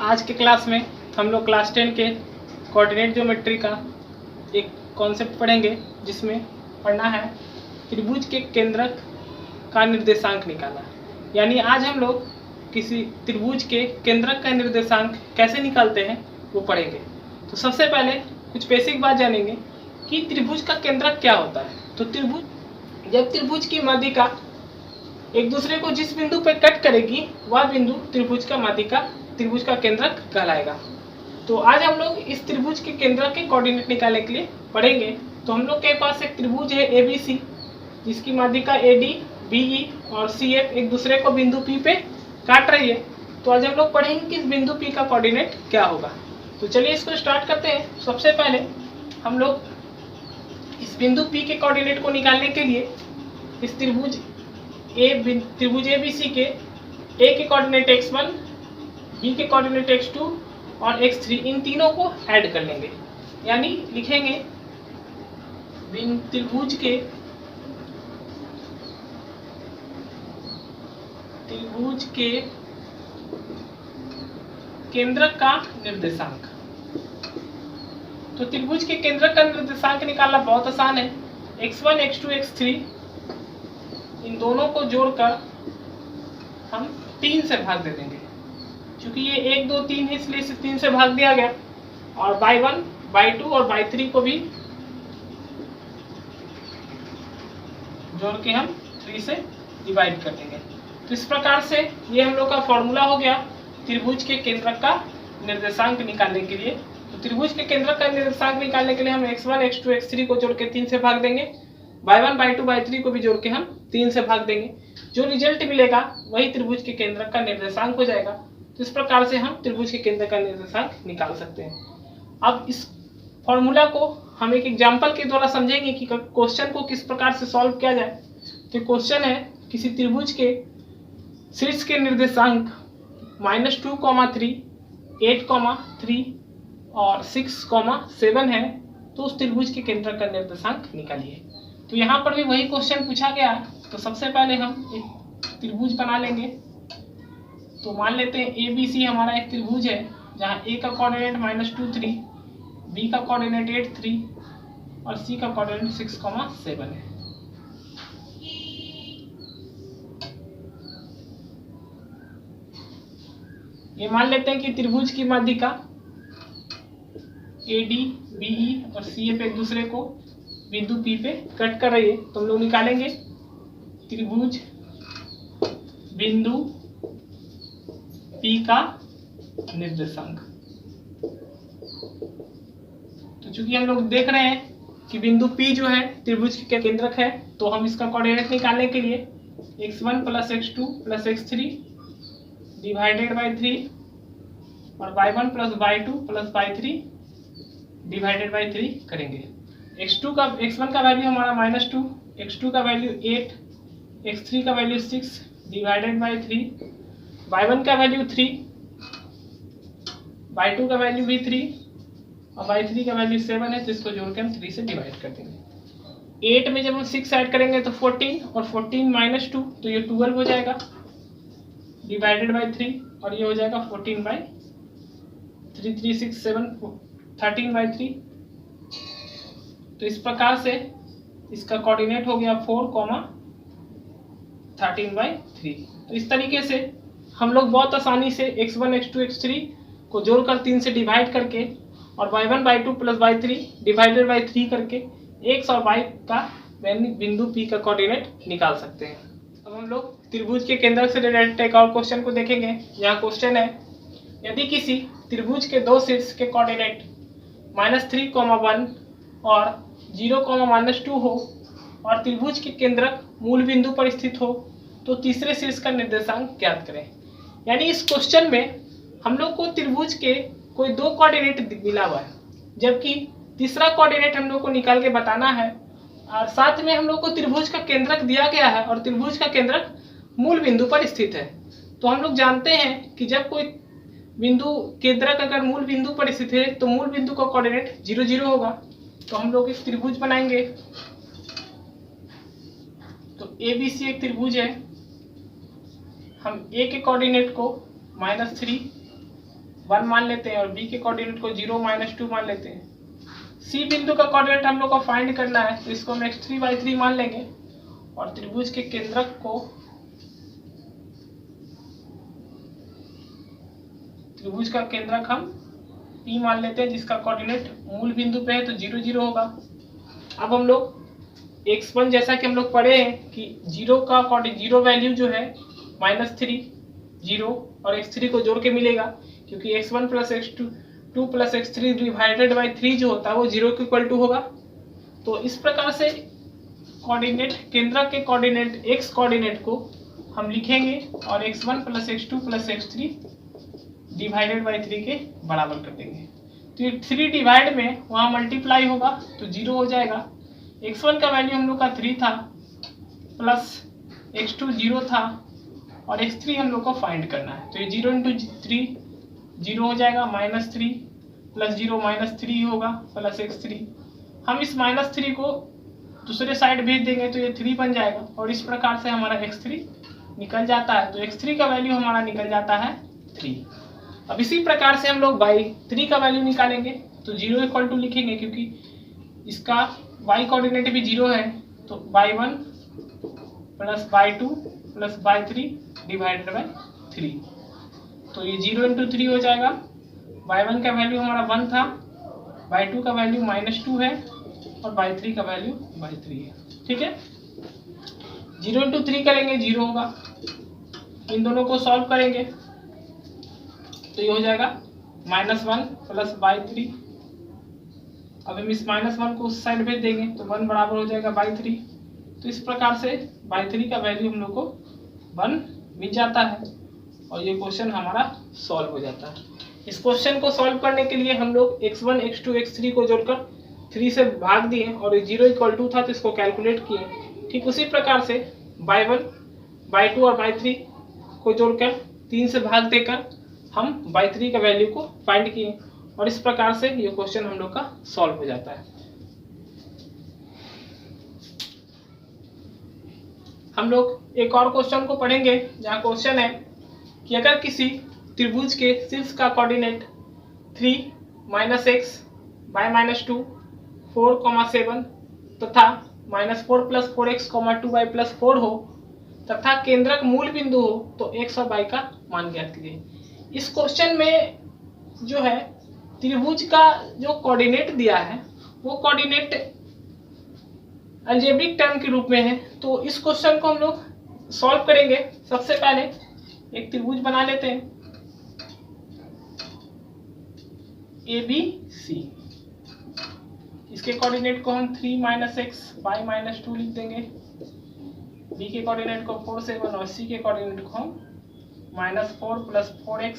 आज के क्लास में हम लोग क्लास 10 के कोऑर्डिनेट ज्योमेट्री का एक कॉन्सेप्ट पढ़ेंगे, जिसमें पढ़ना है त्रिभुज के केंद्रक का निर्देशांक निकालना। यानी आज हम लोग किसी त्रिभुज के केंद्रक का निर्देशांक कैसे निकालते हैं वो पढ़ेंगे। तो सबसे पहले कुछ बेसिक बात जानेंगे कि त्रिभुज का केंद्रक क्या होता है। तो जब त्रिभुज की माध्यिका एक दूसरे को जिस बिंदु पर कट करेगी वह बिंदु त्रिभुज का केंद्रक कहलाएगा। तो आज हम लोग इस त्रिभुज के केंद्रक के कोऑर्डिनेट निकालने के लिए पढ़ेंगे। तो हम लोग के पास एक त्रिभुज है ABC, जिसकी माध्यिका AD, BE और CF एक दूसरे को बिंदु P पे काट रही है। तो आज हम लोग पढ़ेंगे कि इस बिंदु P का कोऑर्डिनेट क्या होगा। तो चलिए इसको स्टार्ट करते हैं। सबसे पहले हम लोग इस बिंदु P के कोऑर्डिनेट को निकालने के लिए इस त्रिभुज ABC के A के कोऑर्डिनेट x1, B के कोऑर्डिनेट x2 और x3 इन तीनों को ऐड कर लेंगे। यानी लिखेंगे त्रिभुज के केंद्रक का निर्देशांक। तो त्रिभुज के केंद्रक का निर्देशांक निकालना बहुत आसान है। x1, x2, x3 इन दोनों को जोड़कर हम 3 से भाग दे देंगे। क्योंकि ये 1, 2, 3 है, इसलिए इसे 3 से भाग दिया गया। और बाई 1, बाई 2 और बाई 3 को भी जोड़ के हम 3 से डिवाइड कर देंगे। तो इस प्रकार से ये हम लोग का फॉर्मूला हो गया त्रिभुज के केंद्रक का निर्देशांक निकालने के लिए। तो त्रिभुज के केंद्रक का निर्देशांक निकालने के लिए हम x1, x2, x3 को जोड़ के 3 से भाग देंगे। बाई 1, बाई 2, बाई 3 को भी जोड़ के हम 3 से भाग देंगे। जो रिजल्ट मिलेगा वही त्रिभुज के केंद्रक का निर्देशांक हो जाएगा। तो इस प्रकार से हम त्रिभुज के केंद्र का निर्देशांक निकाल सकते हैं। अब इस फॉर्मूला को हम एक एग्जांपल के द्वारा समझेंगे कि क्वेश्चन को किस प्रकार से सॉल्व किया जाए। तो क्वेश्चन है किसी त्रिभुज के शीर्ष के निर्देशांक -2, 3, 8, 3 और 6, 7 है। तो उस त्रिभुज के केंद्र का निर्देशांक निकालिए। तो यहाँ पर भी वही क्वेश्चन पूछा गया। तो सबसे पहले हम एक त्रिभुज बना लेंगे। तो मान लेते हैं ABC हमारा एक त्रिभुज है, जहाँ A का कोऑर्डिनेट -2, 3, B का कोऑर्डिनेट 8, 3 और C का कोऑर्डिनेट 6, 7 है। ये मान लेते हैं कि त्रिभुज की माध्यिका AD, BE और CF एक दूसरे को बिंदु P पे कट कर रही है। तो हम लोग निकालेंगे त्रिभुज बिंदु P का निर्देशांक। तो चूंकि हम लोग देख रहे हैं कि बिंदु P जो है त्रिभुज के केंद्रक है, तो हम इसका कोऑर्डिनेट निकालने के लिए x1 + x2 + x3 divided by 3 और y1 + y2 + y3 divided by 3 करेंगे। x1 का वैल्यू हमारा -2, x2 का वैल्यू 8, x3 का वैल्यू 6 डिवाइडेड बाई 3, y1 का वैल्यू 3, y2 का वैल्यू भी 3 और y3 का वैल्यू 7 है। तो इसको जोड़ के हम 3 से डिवाइड कर देंगे। 8 में जब हम 6 ऐड करेंगे तो 14 और 14 - 2 तो ये 12 हो जाएगा डिवाइडेड बाई 3 और ये हो जाएगा 14 बाई 3, 3, 6, 7 13 बाई 3। तो इस प्रकार से इसका कोऑर्डिनेट हो गया 4, 13 बाई 3। तो इस तरीके से हम लोग बहुत आसानी से x1, x2, x3 को जोड़कर 3 से डिवाइड करके और y1, y2 + y3 divided by 3 करके x और y का बिंदु P का कोऑर्डिनेट निकाल सकते हैं। अब हम लोग त्रिभुज के केंद्रक से रिलेटेड एक और क्वेश्चन को देखेंगे। यहाँ क्वेश्चन है, यदि किसी त्रिभुज के दो शीर्ष के कोऑर्डिनेट -3, 1 और 0, -2 हो और त्रिभुज के केंद्रक मूल बिंदु पर स्थित हो, तो तीसरे शीर्ष का निर्देशांक ज्ञात करें। यानी इस क्वेश्चन में हम लोग को त्रिभुज के कोई 2 कोऑर्डिनेट मिला हुआ है, जबकि तीसरा कोऑर्डिनेट हम लोग को निकाल के बताना है। और साथ में हम लोग को त्रिभुज का केंद्रक दिया गया है और त्रिभुज का केंद्रक मूल बिंदु पर स्थित है। तो हम लोग जानते हैं कि जब कोई बिंदु केंद्रक अगर मूल बिंदु पर स्थित है तो मूल बिंदु का कोऑर्डिनेट 0, 0 होगा। तो हम लोग एक त्रिभुज बनाएंगे। तो ABC एक त्रिभुज है। हम A के कोऑर्डिनेट को -3, 1 मान लेते हैं और बी के कोऑर्डिनेट को 0 - 2 मान लेते हैं। सी बिंदु का कोऑर्डिनेट हम लोग को फाइंड करना है, तो इसको हम x3/3 मान लेंगे और त्रिभुज के केंद्रक को त्रिभुज का केंद्रक हम P मान लेते हैं, जिसका कोऑर्डिनेट मूल बिंदु पे है तो 0 0 होगा। अब हम लोग x1 जैसा कि हम लोग पढ़े हैं कि 0 वैल्यू जो है -3 0 और x3 को जोड़ के मिलेगा, क्योंकि x1 + x2 2 + x3 divided by 3 जो होता है वो 0 के इक्वल टू होगा। तो इस प्रकार से कोऑर्डिनेट केंद्रक के कोऑर्डिनेट x कोऑर्डिनेट को हम लिखेंगे और x1 + x2 + x3 divided by 3 के बराबर कर देंगे। तो ये 3 डिवाइड में वहाँ मल्टीप्लाई होगा तो 0 हो जाएगा। x1 का वैल्यू हम लोग का 3 था प्लस x2 0 था और x3 हम लोग को फाइंड करना है, तो ये 0 × 3 0 हो जाएगा, -3 + 0 -3 होगा प्लस x3। हम इस -3 को दूसरे साइड भेज देंगे तो ये 3 बन जाएगा और इस प्रकार से हमारा x3 निकल जाता है। तो x3 का वैल्यू हमारा निकल जाता है 3। अब इसी प्रकार से हम लोग y3 का वैल्यू निकालेंगे, तो 0 इक्वल टू लिखेंगे क्योंकि इसका y कोऑर्डिनेट भी 0 है, तो y1 + y2 + y3 divided by 3, तो ये 0 × 3 हो जाएगा। y1 का वैल्यू हमारा 1 था, y2 का वैल्यू -2 है और y3 का वैल्यू 3 है। ठीक है, 0 × 3 करेंगे 0 होगा, इन दोनों को सॉल्व करेंगे तो ये हो जाएगा -1 + y3। अब हम इस -1 को उस साइड भेज देंगे तो 1 बराबर हो जाएगा y3। तो इस प्रकार से y3 का वैल्यू हम लोग को 1 मिल जाता है और ये क्वेश्चन हमारा सॉल्व हो जाता है। इस क्वेश्चन को सॉल्व करने के लिए हम लोग x1 x2 x3 को जोड़कर 3 से भाग दिए और 0 = 2 था तो इसको कैलकुलेट किए। ठीक उसी प्रकार से y1 y2 और y3 को जोड़कर 3 से भाग देकर हम y3 का वैल्यू को फाइंड किए और इस प्रकार से ये क्वेश्चन हम लोग का सॉल्व हो जाता है। हम लोग एक और क्वेश्चन को पढ़ेंगे जहाँ क्वेश्चन है कि अगर किसी त्रिभुज के शीर्ष का कोऑर्डिनेट 3 - x y -2 4, 7 तथा -4 + 4x, 2y + 4 हो तथा केंद्रक मूल बिंदु हो तो x और y का मान ज्ञात कीजिए। इस क्वेश्चन में जो है त्रिभुज का जो कोऑर्डिनेट दिया है वो कोऑर्डिनेट अलजेब्रिक टर्म के रूप में है, तो इस क्वेश्चन को हम लोग सॉल्व करेंगे। सबसे पहले एक त्रिभुज बना लेते हैं ABC। इसके कोऑर्डिनेट को हम 3 - x y -2 लिख देंगे, B के कोऑर्डिनेट को 4 7 और C के कोऑर्डिनेट को हम -4 + 4x,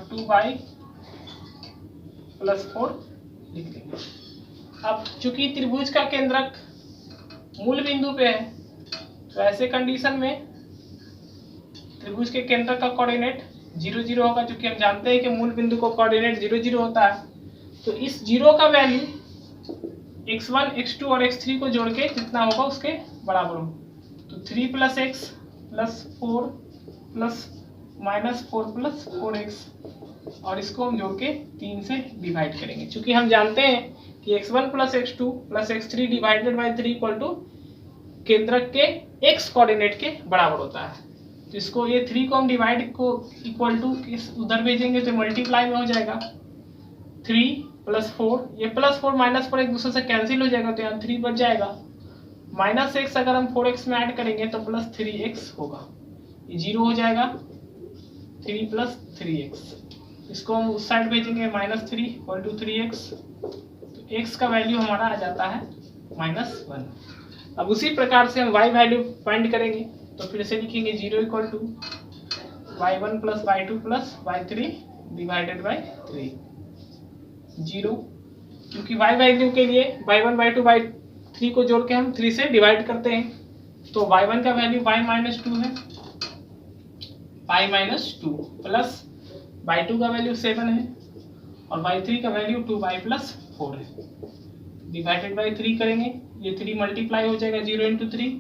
2y + 4 लिख देंगे। अब चूंकि त्रिभुज का केंद्रक मूल बिंदु पे है तो ऐसे कंडीशन में त्रिभुज के केंद्रक का कोऑर्डिनेट 0 0 होगा, क्योंकि हम जानते हैं कि मूल बिंदु को कोऑर्डिनेट 0 0 होता है। तो इस 0 का वैल्यू x1 x2 और x3 को जोड़ के जितना होगा उसके बराबर हो, तो 3 + x + 4 + -4 + 4x और इसको हम जोड़ के 3 से डिवाइड करेंगे। क्योंकि हम जानते हैं कि x1 + x2 + x3 divided by 3 = केंद्रक के x कोऑर्डिनेट के बराबर होता है। तो इसको ये 3 को हम डिवाइड को इक्वल टू उधर भेजेंगे तो मल्टीप्लाई में हो जाएगा 3 + 4, ये +4 -4 एक दूसरे से कैंसिल हो जाएगा तो यहाँ 3 बच जाएगा, -x अगर हम 4x में ऐड करेंगे तो +3x होगा, ये 0 हो जाएगा, 3 + 3x। इसको हम उस साइड भेजेंगे -3 = 3x, तो x का वैल्यू हमारा आ जाता है -1। अब उसी प्रकार से हम y वैल्यू फाइंड करेंगे तो फिर से लिखेंगे 0 = y1 + y2 + y3 divided by 3 0, क्योंकि y वैल्यू के लिए y1 y2 y3 को जोड़ के हम 3 से डिवाइड करते हैं, तो y1 का वैल्यू y -2 है, y -2 प्लस y2 का वैल्यू 7 है और y3 का वैल्यू 2y + 4 है, डिवाइडेड बाई 3 करेंगे, ये 3 मल्टीप्लाई हो जाएगा 0 × 3।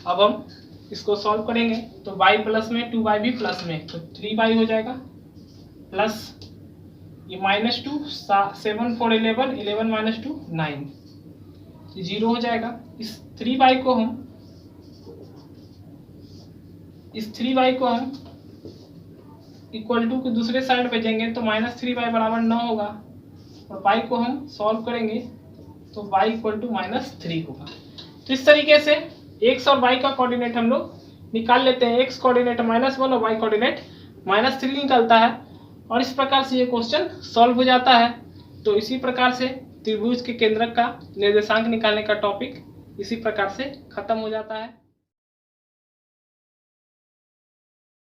अब हम इसको सॉल्व करेंगे तो y प्लस में 2y भी प्लस में, तो 3y हो जाएगा प्लस ये -2 7 4 11 11 -2 9 0 हो जाएगा। इस 3y को हम इक्वल टू के दूसरे साइड भेजेंगे तो -3y बराबर 9 होगा और y को हम सॉल्व करेंगे तो y इक्वल टू -3 होगा। तो इस तरीके से x और y का कोऑर्डिनेट हम लोग निकाल लेते हैं। x कोऑर्डिनेट -1 और y कोऑर्डिनेट -3 निकलता है और इस प्रकार से ये क्वेश्चन सॉल्व हो जाता है। तो इसी प्रकार से त्रिभुज के केंद्रक का निर्देशांक निकालने का टॉपिक इसी प्रकार से खत्म हो जाता है।